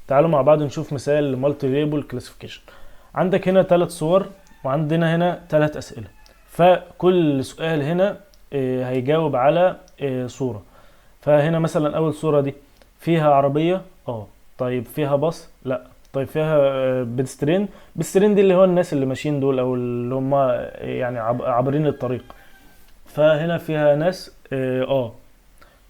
تعالوا مع بعض نشوف مثال لمالتي فاريبل كلاسيفيكيشن. عندك هنا 3 صور وعندنا هنا 3 اسئله، فكل سؤال هنا هيجاوب على صوره. فهنا مثلا اول صوره دي فيها عربيه، طيب فيها باص، لا. طيب فيها بيدسترين. بيدسترين دي اللي هو الناس اللي ماشيين دول، او اللي هم يعني عابرين الطريق. فهنا فيها ناس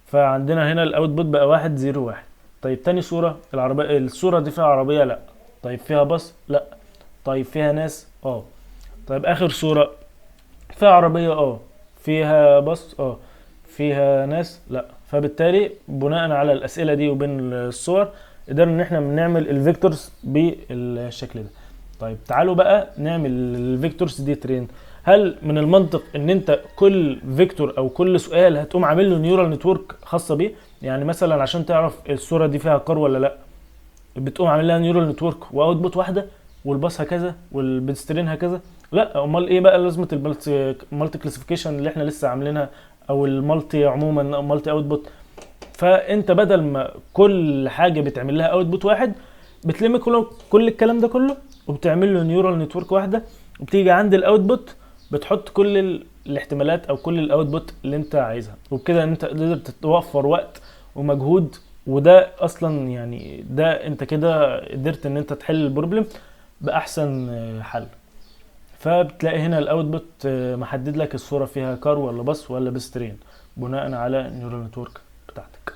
فعندنا هنا الاوتبوت بقى 1 0 1. طيب تاني صورة، العربية، الصورة دي فيها عربية، لا. طيب فيها باص، لا. طيب فيها ناس، طيب اخر صورة فيها عربية، فيها باص، فيها ناس، لا. فبالتالي بناء على الاسئلة دي وبين الصور قدرنا ان احنا بنعمل الفيكتورز بالشكل ده. طيب تعالوا بقى نعمل الفيكتورز دي ترين. هل من المنطق ان انت كل فيكتور او كل سؤال هتقوم عامل له نيورال نتورك خاصه بيه؟ يعني مثلا عشان تعرف الصوره دي فيها كار ولا لا، بتقوم عامل لها نيورال نتورك واوتبوت واحده، والباص هكذا والبيدسترين هكذا؟ لا. امال ايه بقى لازمه المالتي كلاسيفيكيشن اللي احنا لسه عاملينها، او المالتي عموما، او مالتي اوتبوت؟ فانت بدل ما كل حاجه بتعمل لها اوتبوت واحد، بتلم كل الكلام ده كله وبتعمل له نيورال نتورك واحده، وبتيجي عند الاوتبوت بتحط كل الاحتمالات او كل الاوتبوت اللي انت عايزها، وبكده انت تقدر توفر وقت ومجهود. وده اصلا يعني ده انت كده قدرت ان انت تحل البروبلم باحسن حل. فبتلاقي هنا الاوتبوت محدد لك الصوره فيها كار ولا باص ولا بسترين بناء على النيورال نتورك بتاعتك.